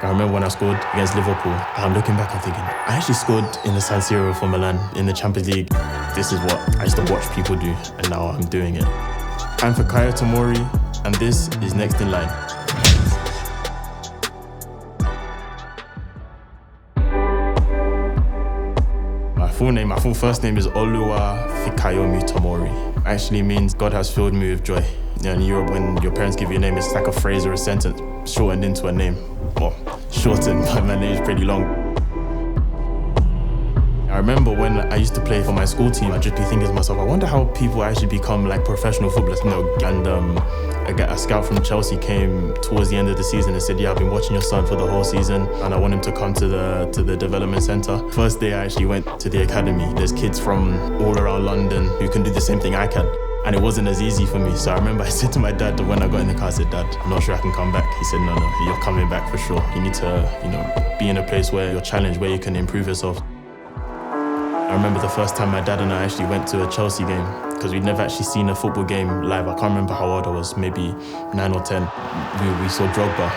I remember when I scored against Liverpool, and I'm looking back and thinking, I actually scored in the San Siro for Milan in the Champions League. This is what I used to watch people do, and now I'm doing it. I'm Fikayo Tomori, and this is Next in Line. My full first name is Oluwa Fikayo Tomori. Actually means God has filled me with joy. In Europe, when your parents give you a name, it's like a phrase or a sentence shortened into a name. Well, shortened, but my name is pretty long. I remember when I used to play for my school team, I'd just be thinking to myself, I wonder how people actually become like professional footballers. And a scout from Chelsea came towards the end of the season and said, yeah, I've been watching your son for the whole season and I want him to come to the development centre. First day I actually went to the academy. There's kids from all around London who can do the same thing I can. And it wasn't as easy for me. So I remember I said to my dad when I got in the car, I said, Dad, I'm not sure I can come back. He said, no, you're coming back for sure. You need to, be in a place where you're challenged, where you can improve yourself. I remember the first time my dad and I actually went to a Chelsea game because we'd never actually seen a football game live. I can't remember how old I was, maybe 9 or 10. We saw Drogba.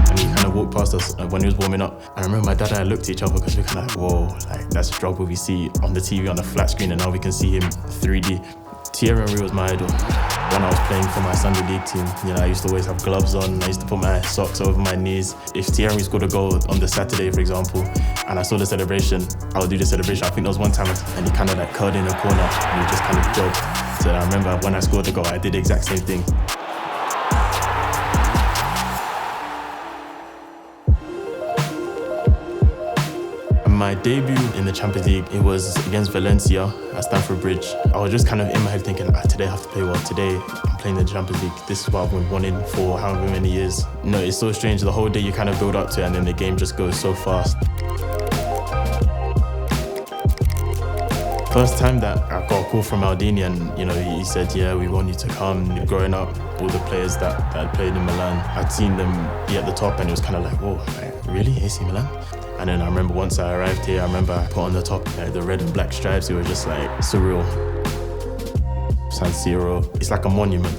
And he kind of walked past us when he was warming up. I remember my dad and I looked at each other because we were kind of like, whoa, like that's Drogba we see on the TV on a flat screen and now we can see him 3D. Thierry Henry was my idol. When I was playing for my Sunday league team, I used to always have gloves on. I used to put my socks over my knees. If Thierry Henry scored a goal on the Saturday, for example, and I saw the celebration, I would do the celebration. I think there was one time and he kind of like curled in a corner and he just kind of jogged. So I remember when I scored the goal, I did the exact same thing. My debut in the Champions League, it was against Valencia at Stamford Bridge. I was just kind of in my head thinking, today I have to play well. Today I'm playing the Champions League. This is what I've been wanting for however many years. It's so strange. The whole day you kind of build up to it and then the game just goes so fast. First time that I got a call from Maldini and he said, yeah, we want you to come. Growing up, all the players that had played in Milan, I'd seen them be at the top and it was kind of like, whoa, like, really? AC Milan? And then I remember once I arrived here, I remember I put on the top the red and black stripes. It was just like surreal. San Siro, it's like a monument.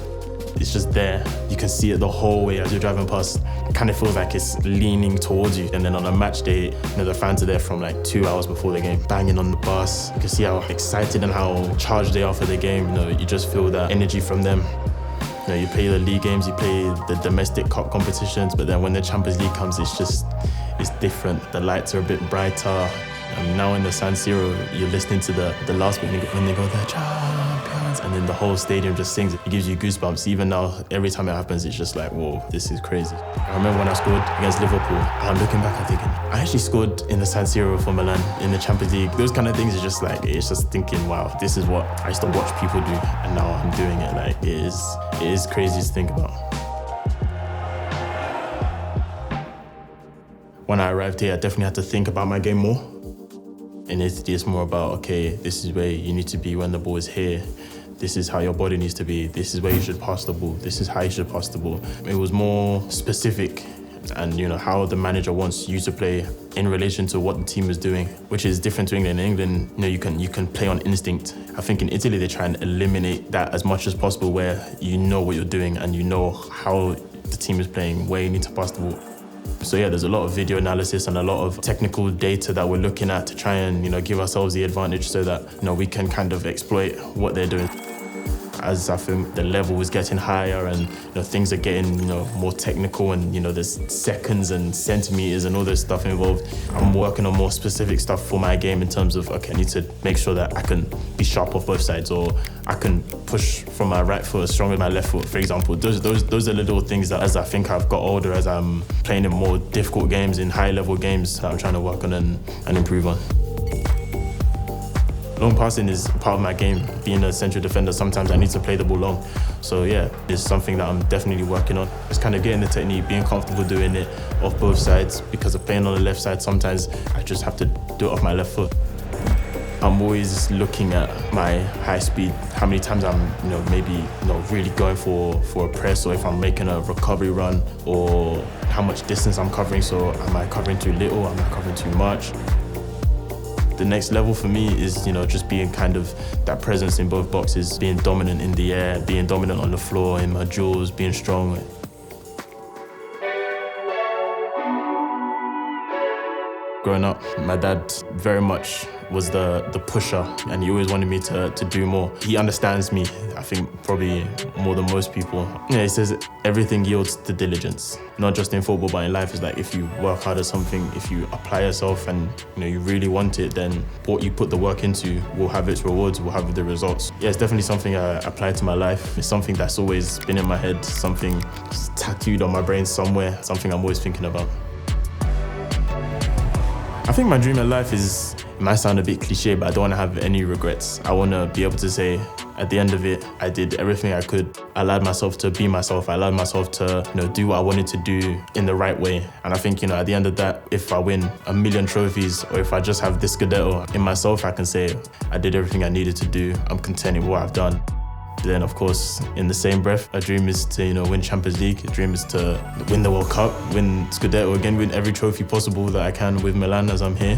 It's just there. You can see it the whole way as you're driving past. It kind of feels like it's leaning towards you. And then on a match day, the fans are there from like 2 hours before the game, banging on the bus. You can see how excited and how charged they are for the game. You just feel that energy from them. You play the league games, you play the domestic cup competitions, but then when the Champions League comes, it's different. The lights are a bit brighter. Now in the San Siro, you're listening to the last bit when they go, the champions, and then the whole stadium just sings. It gives you goosebumps. Even now, every time it happens, it's just like, whoa, this is crazy. I remember when I scored against Liverpool, and I'm looking back and thinking, I actually scored in the San Siro for Milan in the Champions League. Those kind of things are just like, it's just thinking, wow, this is what I used to watch people do, and now I'm doing it. Like, it is crazy to think about. When I arrived here, I definitely had to think about my game more. And it's more about, okay, this is where you need to be when the ball is here. This is how your body needs to be. This is where you should pass the ball. This is how you should pass the ball. It was more specific and, how the manager wants you to play in relation to what the team is doing, which is different to England. In England, you can play on instinct. I think in Italy, they try and eliminate that as much as possible where you know what you're doing and you know how the team is playing, where you need to pass the ball. So yeah, there's a lot of video analysis and a lot of technical data that we're looking at to try and, give ourselves the advantage so that, we can kind of exploit what they're doing. As I think the level is getting higher and things are getting more technical and there's seconds and centimeters and all this stuff involved, I'm working on more specific stuff for my game in terms of, okay, I need to make sure that I can be sharp off both sides, or I can push from my right foot as strong as my left foot, for example. Those are little things that as I think I've got older, as I'm playing in more difficult games, in high level games, that I'm trying to work on and improve on. Long passing is part of my game. Being a central defender, sometimes I need to play the ball long. So yeah, it's something that I'm definitely working on. It's kind of getting the technique, being comfortable doing it off both sides. Because of playing on the left side, sometimes I just have to do it off my left foot. I'm always looking at my high speed, how many times I'm, maybe, really going for a press, or if I'm making a recovery run, or how much distance I'm covering. So am I covering too little? Am I covering too much? The next level for me is, just being kind of that presence in both boxes, being dominant in the air, being dominant on the floor, in my duels, being strong. growing up. My dad very much was the pusher, and he always wanted me to do more. He understands me, I think, probably more than most people. Yeah, he says everything yields to diligence. Not just in football, but in life. It's like if you work hard at something, if you apply yourself and you really want it, then what you put the work into will have its rewards, will have the results. Yeah, it's definitely something I apply to my life. It's something that's always been in my head, something tattooed on my brain somewhere, something I'm always thinking about. I think my dream in life is, it might sound a bit cliche, but I don't want to have any regrets. I want to be able to say, at the end of it, I did everything I could. I allowed myself to be myself. I allowed myself to, do what I wanted to do in the right way. And I think, at the end of that, if I win 1 million trophies, or if I just have this Scudetto in myself, I can say I did everything I needed to do. I'm content with what I've done. Then, of course, in the same breath, a dream is to, win Champions League. A dream is to win the World Cup, win Scudetto again, win every trophy possible that I can with Milan as I'm here.